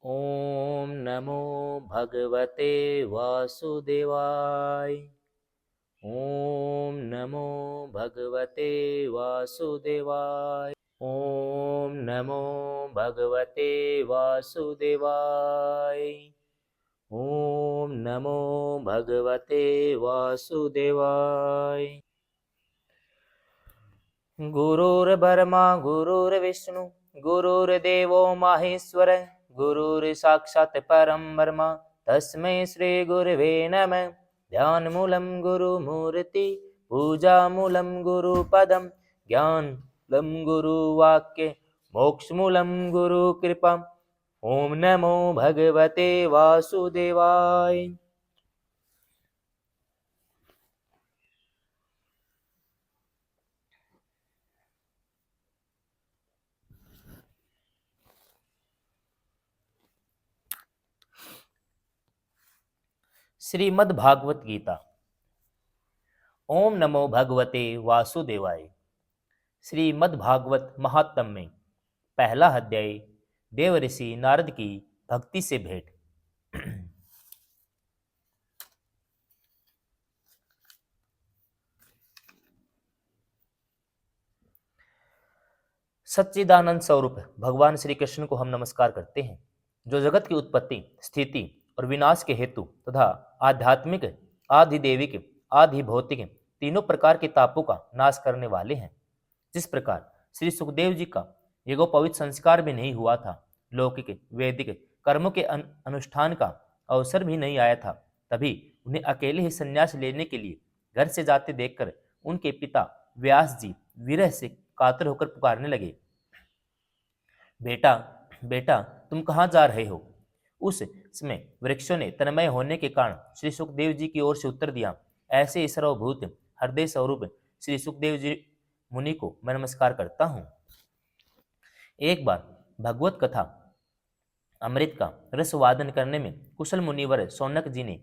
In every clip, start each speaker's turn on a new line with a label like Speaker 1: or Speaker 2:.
Speaker 1: ॐ नमो भगवते वासुदेवाय। ॐ नमो भगवते वासुदेवाय। ॐ नमो भगवते वासुदेवाय। ॐ नमो भगवते वासुदेवाय। गुरुर्ब्रह्मा गुरुर्विष्णु गुरुर्देवो महेश्वर गुरुर्साक्षात् परं ब्रह्म तस्मै श्री गुरवे नमः। ध्यानमूलं गुरुमूर्ति पूजामूलं गुरुपदं ज्ञानमूलं गुरुवाक्य मोक्षमूलं गुरुकृपा। ओम नमो भगवते वासुदेवाय। श्रीमद् भागवत गीता। ओम नमो भगवते वासुदेवाय। श्रीमद् भागवत महात्म्य में पहला अध्याय देव ऋषि नारद की भक्ति से भेंट। सच्चिदानंद स्वरूप भगवान श्री कृष्ण को हम नमस्कार करते हैं, जो जगत की उत्पत्ति, स्थिति और विनाश के हेतु तथा आध्यात्मिक, आधिदेविक, आधिभौतिक तीनों प्रकार के तापों का नाश करने वाले हैं। जिस प्रकार श्री सुखदेव जी का यज्ञोपवीत संस्कार भी नहीं हुआ था, लौकिक वैदिक कर्मों के अनुष्ठान का अवसर भी नहीं आया था, तभी उन्हें अकेले ही संन्यास लेने के लिए घर से जाते देखकर उनके पिता व्यास जी विरह से कातर होकर पुकारने लगे, बेटा बेटा तुम कहाँ जा रहे हो। उस समय वृक्षों ने तन्मय होने के कारण श्री सुखदेव जी की ओर से उत्तर दिया, ऐसे सर्वभूत हृदय स्वरूप श्री सुखदेव जी मुनि को मैं नमस्कार करता हूँ। एक बार भगवत कथा अमृत का रसवादन करने में कुशल मुनिवर सौनक जी ने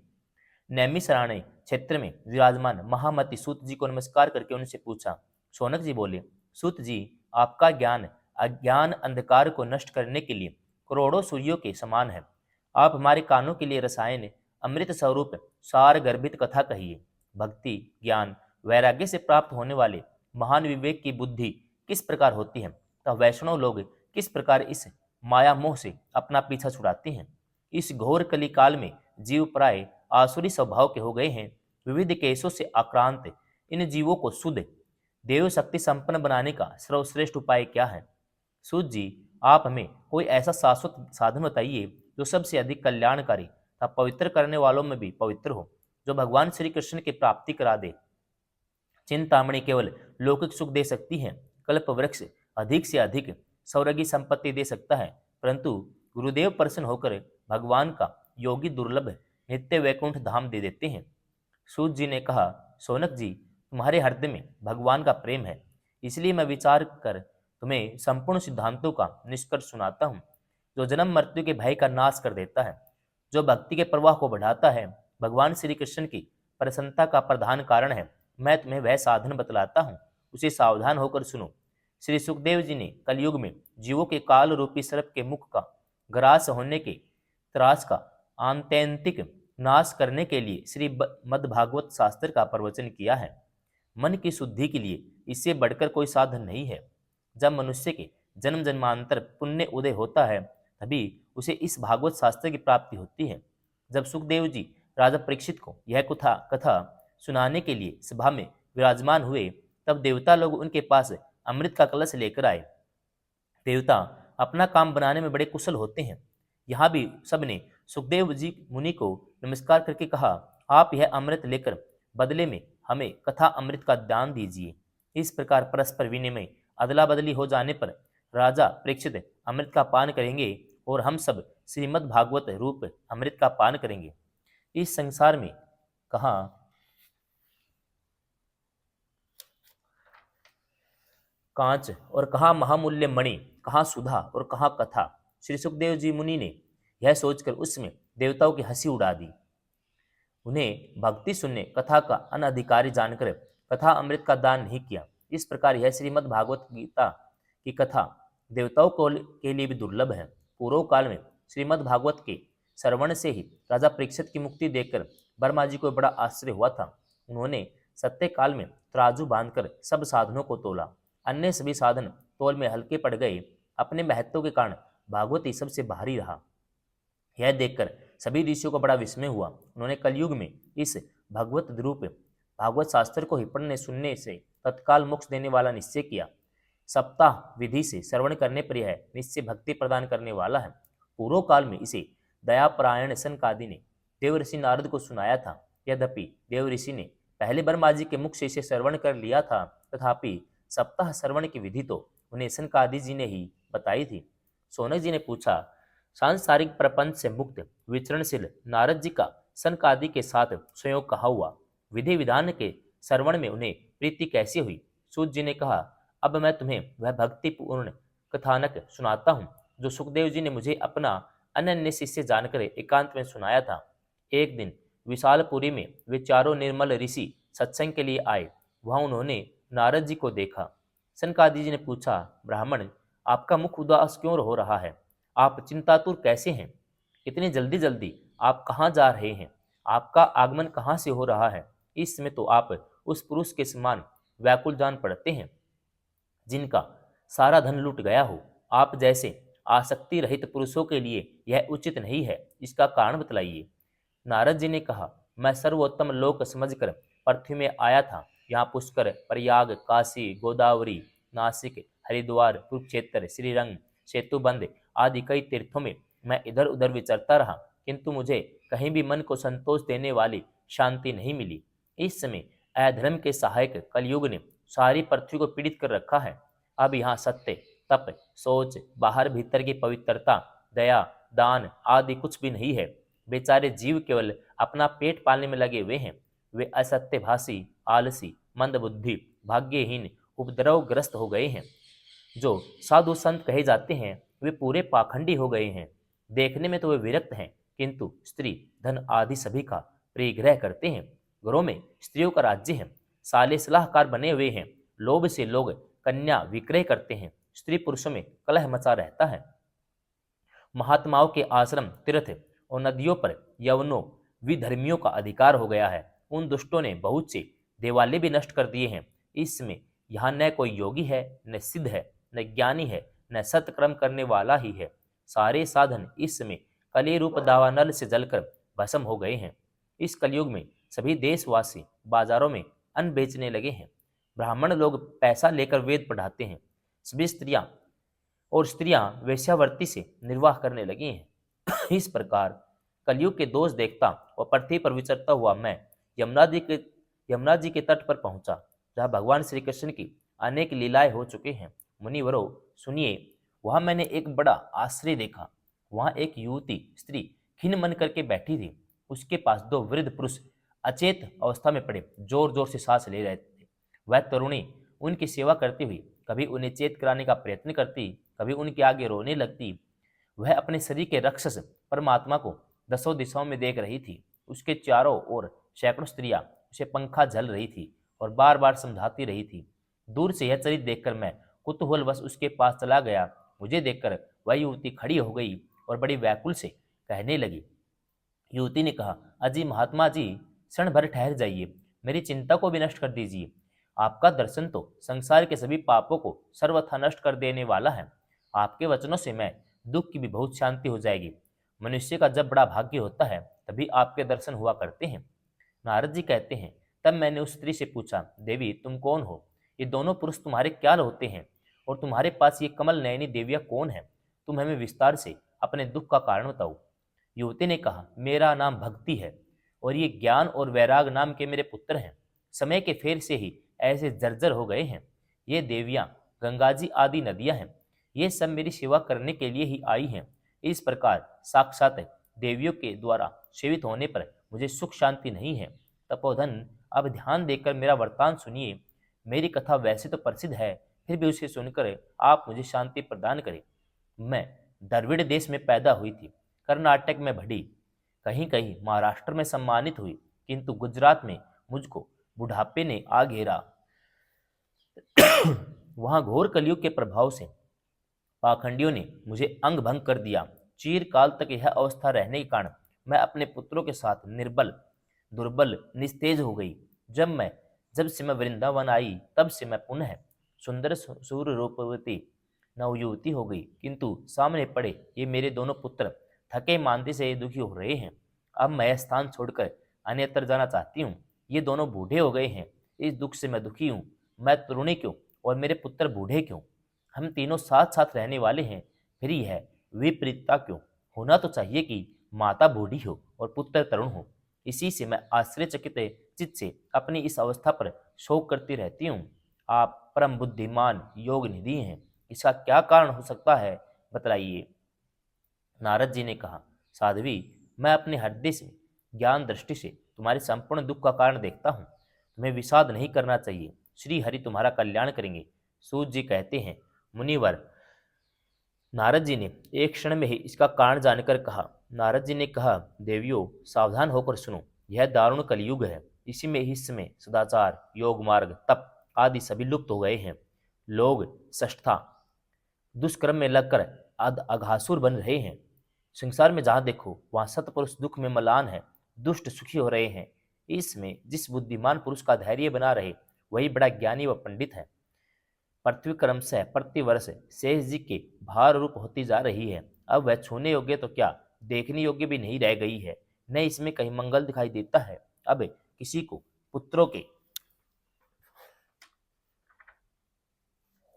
Speaker 1: नैमिषारण्य क्षेत्र में विराजमान महामति सूत जी को नमस्कार करके उनसे पूछा। सौनक जी बोले, सूत जी, आपका ज्ञान अज्ञान अंधकार को नष्ट करने के लिए करोड़ों सूर्यों के समान है। आप हमारे कानों के लिए रसायन अमृत स्वरूप सार गर्भित कथा कहिए। भक्ति, ज्ञान, वैराग्य से प्राप्त होने वाले महान विवेक की बुद्धि किस प्रकार होती है, तथा वैष्णव लोग किस प्रकार इस माया मोह से अपना पीछा छुड़ाते हैं। इस घोर कली काल में जीव प्राय आसुरी स्वभाव के हो गए हैं। विविध केसों से आक्रांत इन जीवों को शुद्ध देव शक्ति संपन्न बनाने का सर्वश्रेष्ठ उपाय क्या है। सूत जी, आप हमें कोई ऐसा शाश्वत साधन बताइए जो सबसे अधिक कल्याणकारी तथा पवित्र करने वालों में भी पवित्र हो, जो भगवान श्री कृष्ण की प्राप्ति करा दे। चिंतामणि केवल लौकिक सुख दे सकती है, कल्प वृक्ष अधिक से अधिक सौरगी संपत्ति दे सकता है, परंतु गुरुदेव प्रसन्न होकर भगवान का योगी दुर्लभ नित्य वैकुंठ धाम दे देते हैं। सूत जी ने कहा, सौनक जी, तुम्हारे हृदय में भगवान का प्रेम है, इसलिए मैं विचार कर तुम्हें संपूर्ण सिद्धांतों का निष्कर्ष सुनाता हूँ, जो जन्म मृत्यु के भय का नाश कर देता है, जो भक्ति के प्रवाह को बढ़ाता है, भगवान श्री कृष्ण की प्रसन्नता का प्रधान कारण है। मैं तुम्हें वह साधन बतलाता हूँ, उसे सावधान होकर सुनो। श्री सुखदेव जी ने कलयुग में जीवों के काल रूपी सर्प के मुख का ग्रास होने के त्रास का आत्यंतिक नाश करने के लिए श्री मद्भागवत शास्त्र का प्रवचन किया है। मन की शुद्धि के लिए इससे बढ़कर कोई साधन नहीं है। जब मनुष्य के जन्म जन्मांतर पुण्य उदय होता है, तभी उसे इस भागवत शास्त्र की प्राप्ति होती है। जब सुखदेव जी राजा परीक्षित को यह कथा सुनाने के लिए सभा में विराजमान हुए, तब देवता लोग उनके पास अमृत का कलश लेकर आए। देवता अपना काम बनाने में बड़े कुशल होते हैं। यहाँ भी सबने सुखदेव जी मुनि को नमस्कार करके कहा, आप यह अमृत लेकर बदले में हमें कथा अमृत का दान दीजिए। इस प्रकार परस्पर विनिमय अदला बदली हो जाने पर राजा परीक्षित अमृत का पान करेंगे और हम सब श्रीमद् भागवत रूप अमृत का पान करेंगे। इस संसार में कहाँ कांच और कहाँ महामूल्य मणि, कहाँ सुधा और कहाँ कथा। श्री सुखदेव जी मुनि ने यह सोचकर उसमें देवताओं की हंसी उड़ा दी। उन्हें भक्ति सुनने कथा का अनधिकारी जानकर कथा अमृत का दान नहीं किया। इस प्रकार यह श्रीमद् भागवत गीता की कथा देवताओं के लिए भी दुर्लभ है। पूर्व काल में श्रीमद् भागवत के श्रवण से ही राजा परीक्षित की मुक्ति देखकर वर्मा जी को बड़ा आश्चर्य हुआ था। उन्होंने सत्य काल में तराजू बांधकर सब साधनों को तोला। अन्य सभी साधन तोल में हल्के पड़ गए। अपने महत्व के कारण भागवत ही सबसे भारी रहा। यह देखकर सभी ऋषियों को बड़ा विस्मय हुआ। उन्होंने कलयुग में इस भगवत रूप भागवत शास्त्र को ही पढ़ने सुनने से तत्काल मोक्ष देने वाला निश्चय किया। सप्ताह विधि से श्रवण करने पर यह निश्चय भक्ति प्रदान करने वाला है। पूर्व काल में इसे दयापरायण सनकादि ने देव ऋषि नारद को सुनाया था। यद्यपि देव ऋषि ने पहले ब्रह्मा जी के मुख से इसे श्रवण कर लिया था, तथापि सप्ताह श्रवण की विधि तो उन्हें सनकादि जी ने ही बताई थी। सोनक जी ने पूछा, सांसारिक प्रपंच से मुक्त विचरणशील नारद जी का सनकादि के साथ संयोग कहा हुआ? विधि विधान के श्रवण में उन्हें प्रीति कैसी हुई? सूत जी ने कहा, अब मैं तुम्हें वह भक्तिपूर्ण कथानक सुनाता हूँ जो सुखदेव जी ने मुझे अपना अनन्य शिष्य जानकर एकांत में सुनाया था। एक दिन विशालपुरी में वे चारों निर्मल ऋषि सत्संग के लिए आए। वहां उन्होंने नारद जी को देखा। सनकादि जी ने पूछा, ब्राह्मण, आपका मुख उदास क्यों हो रहा है? आप चिंतातुर कैसे हैं? इतनी जल्दी जल्दी आप कहाँ जा रहे हैं? आपका आगमन कहाँ से हो रहा है? इस समय तो आप उस पुरुष के समान व्याकुल जान पड़ते हैं जिनका सारा धन लूट गया हो। आप जैसे आसक्ति रहित पुरुषों के लिए यह उचित नहीं है। इसका कारण बतलाइए। नारद जी ने कहा, मैं सर्वोत्तम लोक समझकर पृथ्वी में आया था। यहाँ पुष्कर, प्रयाग, काशी, गोदावरी, नासिक, हरिद्वार, कुरुक्षेत्र, श्रीरंग, सेतुबंध आदि कई तीर्थों में मैं इधर उधर विचरता रहा, किंतु मुझे कहीं भी मन को संतोष देने वाली शांति नहीं मिली। इस समय अधर्म के सहायक कलयुग ने सारी पृथ्वी को पीड़ित कर रखा है। अब यहाँ सत्य, तप, सोच, बाहर भीतर की पवित्रता, दया, दान आदि कुछ भी नहीं है। बेचारे जीव केवल अपना पेट पालने में लगे हुए हैं। वे असत्यभाषी, आलसी, मंदबुद्धि, भाग्यहीन, उपद्रवग्रस्त हो गए हैं। जो साधु संत कहे जाते हैं वे पूरे पाखंडी हो गए हैं। देखने में तो वे विरक्त हैं, किंतु स्त्री, धन आदि सभी का परिग्रह करते हैं। घरों में स्त्रियों का राज्य है। साले सलाहकार बने हुए हैं। लोभ से लोग कन्या विक्रय करते हैं। स्त्री पुरुषों में कलह मचा रहता है। महात्माओं के आश्रम, तीर्थ और नदियों पर यवनों, विधर्मियों का अधिकार हो गया है। उन दुष्टों ने बहुत से देवालय भी नष्ट कर दिए हैं। इसमें यहाँ न कोई योगी है, न सिद्ध है, न ज्ञानी है, न सत्कर्म करने वाला ही है। सारे साधन इस समय कली रूप दावानल से जलकर भस्म हो गए हैं। इस कलयुग में सभी देशवासी बाजारों में अन्न बेचने लगे हैं। ब्राह्मण लोग पैसा लेकर वेद पढ़ाते हैं। सभी स्त्रियां वेश्यावृत्ति से निर्वाह करने लगी हैं। इस प्रकार कलयुग के दोष देखता और पृथ्वी पर विचरता हुआ मैं यमुना जी के तट पर पहुंचा, जहाँ भगवान श्री कृष्ण की अनेक लीलाएं हो चुके हैं। मुनिवरों, सुनिए, वहां मैंने एक बड़ा आश्चर्य देखा। वहां एक युवती स्त्री खिन्न मन करके बैठी थी। उसके पास दो वृद्ध पुरुष अचेत अवस्था में पड़े जोर जोर से सांस ले रहे थे। वह तरुणी उनकी सेवा करती हुई कभी उन्हें चेत कराने का प्रयत्न करती, कभी उनके आगे रोने लगती। वह अपने शरीर के राक्षस परमात्मा को दसों दिशाओं में देख रही थी। उसके चारों ओर सैकड़ों स्त्रियां उसे पंखा झल रही थी और बार बार समझाती रही थी। दूर से यह चरित्र देखकर मैं कुतूहलवश उसके पास चला गया। मुझे देखकर वह युवती खड़ी हो गई और बड़ी व्याकुल से कहने लगी। युवती ने कहा, अजी महात्मा जी, क्षण भर ठहर जाइए, मेरी चिंता को भी नष्ट कर दीजिए। आपका दर्शन तो संसार के सभी पापों को सर्वथा नष्ट कर देने वाला है। आपके वचनों से मैं दुख की भी बहुत शांति हो जाएगी। मनुष्य का जब बड़ा भाग्य होता है तभी आपके दर्शन हुआ करते हैं। नारद जी कहते हैं, तब मैंने उस स्त्री से पूछा, देवी तुम कौन हो? ये दोनों पुरुष तुम्हारे क्या होते हैं? और तुम्हारे पास ये कमल नयनी देवियां कौन है? तुम हमें विस्तार से अपने दुख का कारण बताओ। युवती ने कहा, मेरा नाम भक्ति है और ये ज्ञान और वैराग नाम के मेरे पुत्र हैं। समय के फेर से ही ऐसे जर्जर हो गए हैं। ये देवियां गंगा जी आदि नदियां हैं। ये सब मेरी सेवा करने के लिए ही आई हैं। इस प्रकार साक्षात देवियों के द्वारा सेवित होने पर मुझे सुख शांति नहीं है। तपोधन, अब ध्यान देकर मेरा वर्तान सुनिए। मेरी कथा वैसे तो प्रसिद्ध है, फिर भी उसे सुनकर आप मुझे शांति प्रदान करें। मैं द्रविड़ देश में पैदा हुई थी, कर्नाटक में बढ़ी, कहीं कहीं महाराष्ट्र में सम्मानित हुई, किंतु गुजरात में मुझको बुढ़ापे ने आ घेरा। वहां घोर कलयुग के प्रभाव से पाखंडियों ने मुझे अंग भंग कर दिया। चिरकाल तक यह अवस्था रहने के कारण मैं अपने पुत्रों के साथ निर्बल, दुर्बल, निस्तेज हो गई। जब से मैं वृंदावन आई, तब से मैं पुनः सुंदर सूर्य रूपवती नवयुवती हो गई, किंतु सामने पड़े ये मेरे दोनों पुत्र थके मांदे से दुखी हो रहे हैं। अब मैं यह स्थान छोड़कर अन्यत्र जाना चाहती हूँ। ये दोनों बूढ़े हो गए हैं, इस दुख से मैं दुखी हूँ। मैं तरुणी क्यों और मेरे पुत्र बूढ़े क्यों? हम तीनों साथ साथ रहने वाले हैं, फिर यह विपरीतता क्यों? होना तो चाहिए कि माता बूढ़ी हो और पुत्र तरुण हो। इसी से मैं आश्चर्यचकित चित्त से अपनी इस अवस्था पर शोक करती रहती हूँ। आप परम बुद्धिमान योग निधि हैं, इसका क्या कारण हो सकता है, बतलाइए। नारद जी ने कहा, साध्वी, मैं अपने हृदय से ज्ञान दृष्टि से तुम्हारे संपूर्ण दुख का कारण देखता हूँ। तुम्हें विषाद नहीं करना चाहिए, श्री हरि तुम्हारा कल्याण करेंगे। सूत जी कहते हैं, मुनिवर, नारद जी ने एक क्षण में ही इसका कारण जानकर कहा। नारद जी ने कहा, देवियों, सावधान होकर सुनो, यह दारुण कलयुग है। इसी में इस समय सदाचार, योग मार्ग, तप आदि सभी लुप्त हो गए हैं। लोग सष्टा दुष्कर्म में लगकर अघासुर बन रहे हैं। संसार में जहां देखो वहां सतपुरुष दुख में मलान है, दुष्ट सुखी हो रहे हैं। इसमें जिस बुद्धिमान पुरुष का धैर्य बना रहे वही बड़ा ज्ञानी व पंडित है। पृथ्वी क्रमशः प्रतिवर्ष शेष जी के भार रूप होती जा रही है। अब वह छूने योग्य तो क्या, देखने योग्य भी नहीं रह गई है। न इसमें कहीं मंगल दिखाई देता है। अब किसी को पुत्रों के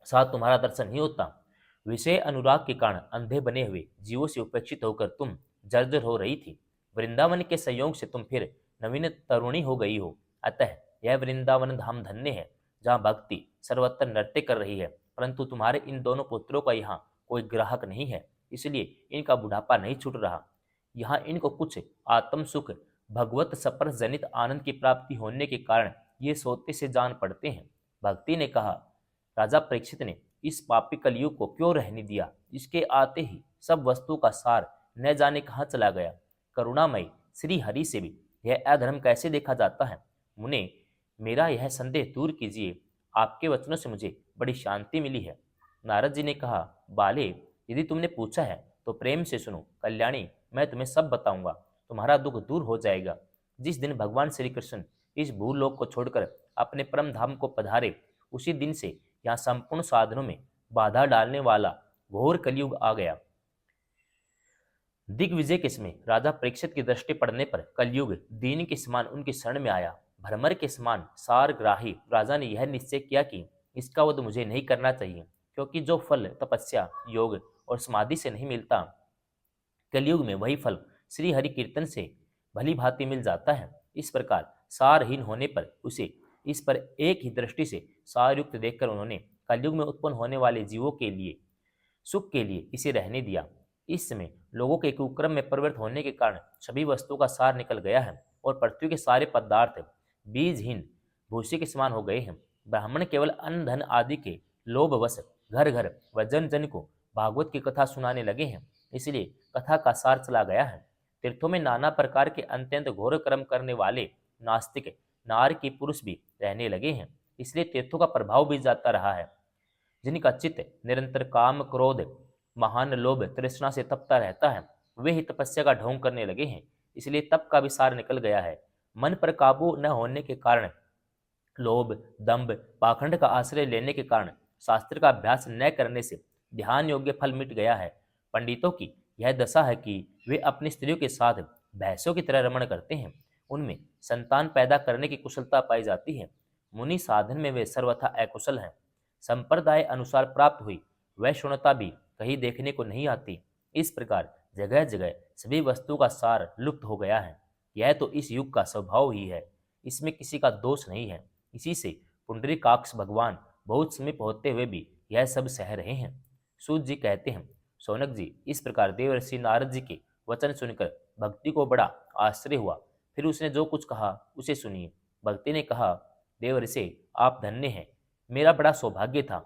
Speaker 1: साथ तुम्हारा दर्शन नहीं होता। विषय अनुराग के कारण अंधे बने हुए जीवों से उपेक्षित होकर तुम जर्जर हो रही थी। वृंदावन के संयोग से तुम फिर नवीन तरुणी हो गई हो। अतः यह वृंदावन धाम धन्य है, जहाँ भक्ति सर्वत्र नृत्य कर रही है। परंतु तुम्हारे इन दोनों पुत्रों का यहाँ कोई ग्राहक नहीं है, इसलिए इनका बुढ़ापा नहीं छूट रहा। यहाँ इनको कुछ आत्म सुख, भगवत सपर्श जनित आनंद की प्राप्ति होने के कारण ये सोते से जान पड़ते हैं। भक्ति ने कहा, राजा परीक्षित ने इस पापी कलयुग को क्यों रहने दिया? इसके आते ही सब वस्तु का सार न जाने कहाँ चला गया। करुणामय श्री हरि से भी यह अधर्म कैसे देखा जाता है? मुने, मेरा यह संदेह दूर कीजिए। आपके वचनों से मुझे बड़ी शांति मिली है। नारद जी ने कहा, बाले, यदि तुमने पूछा है तो प्रेम से सुनो। कल्याणी, मैं तुम्हें सब बताऊंगा, तुम्हारा दुख दूर हो जाएगा। जिस दिन भगवान श्री कृष्ण इस भूलोक को छोड़कर अपने परम धाम को पधारे, उसी दिन से यहाँ संपूर्ण साधनों में बाधा डालने वाला घोर कलयुग आ गया। दिग्विजय के समय राजा परीक्षित की दृष्टि पड़ने पर कलयुग दीन के समान उनकी शरण में आया। भ्रमर के समान सारग्राही राजा ने यह निश्चय किया कि इसका वध मुझे नहीं करना चाहिए, क्योंकि जो फल तपस्या, योग और समाधि से नहीं मिलता, कलयुग में वही फल श्री हरि कीर्तन से भली भांति मिल जाता है। इस प्रकार सारहीन होने पर उसे इस पर एक ही दृष्टि से सारयुक्त देखकर उन्होंने कलयुग में उत्पन्न होने वाले जीवों के लिए सुख के लिए इसे रहने दिया। इस समय लोगों के कुक्रम में प्रवृत्त होने के कारण सभी वस्तुओं का सार निकल गया है और पृथ्वी के सारे पदार्थ बीजहीन भूसी के समान हो गए हैं। ब्राह्मण केवल अन्न धन आदि के लोभवश घर घर व जन जन को भागवत की कथा सुनाने लगे हैं, इसलिए कथा का सार चला गया है। तीर्थों में नाना प्रकार के अत्यंत घोर कर्म करने वाले नास्तिक नार की पुरुष भी रहने लगे हैं, इसलिए तीर्थों का प्रभाव भी जाता रहा है। जिनका चित्त निरंतर काम, क्रोध, महान लोभ, तृष्णा से तपता रहता है, वे ही तपस्या का ढोंग करने लगे हैं, इसलिए तप का भी सार निकल गया है। मन पर काबू न होने के कारण, लोभ, दंभ, पाखंड का आश्रय लेने के कारण, शास्त्र का अभ्यास न करने से ध्यान योग्य फल मिट गया है। पंडितों की यह दशा है कि वे अपनी स्त्रियों के साथ भैंसों की तरह रमण करते हैं, उनमें संतान पैदा करने की कुशलता पाई जाती है। मुनि साधन में वे सर्वथा अकुशल हैं। संप्रदाय अनुसार प्राप्त हुई वैष्णवता भी कहीं देखने को नहीं आती। इस प्रकार जगह जगह सभी वस्तु का सार लुप्त हो गया है। यह तो इस युग का स्वभाव ही है, इसमें किसी का दोष नहीं है। इसी से पुंडरीकाक्ष भगवान बहुत समीप होते हुए भी यह सब सह रहे हैं। सूत जी कहते हैं, सौनक जी, इस प्रकार देवर्षि नारद जी के वचन सुनकर भक्ति को बड़ा आश्चर्य हुआ। फिर उसने जो कुछ कहा उसे सुनिए। भक्ति ने कहा, देवर्षि, आप धन्य हैं। मेरा बड़ा सौभाग्य था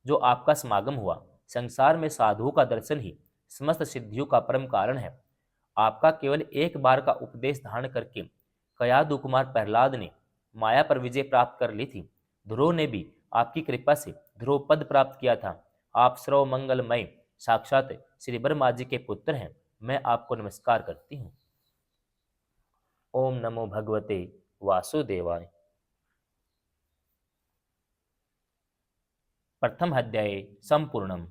Speaker 1: जो आपका समागम हुआ। संसार में साधुओं का दर्शन ही समस्त सिद्धियों का परम कारण है। आपका केवल एक बार का उपदेश धारण करके कयादु कुमार प्रहलाद ने माया पर विजय प्राप्त कर ली थी। ध्रुव ने भी आपकी कृपा से ध्रुव पद प्राप्त किया था। आप सर्व मंगलमय साक्षात श्री ब्रह्मा जी के पुत्र हैं, मैं आपको नमस्कार करती हूँ। ओम नमो भगवते वासुदेवाय। प्रथम अध्याय संपूर्णम।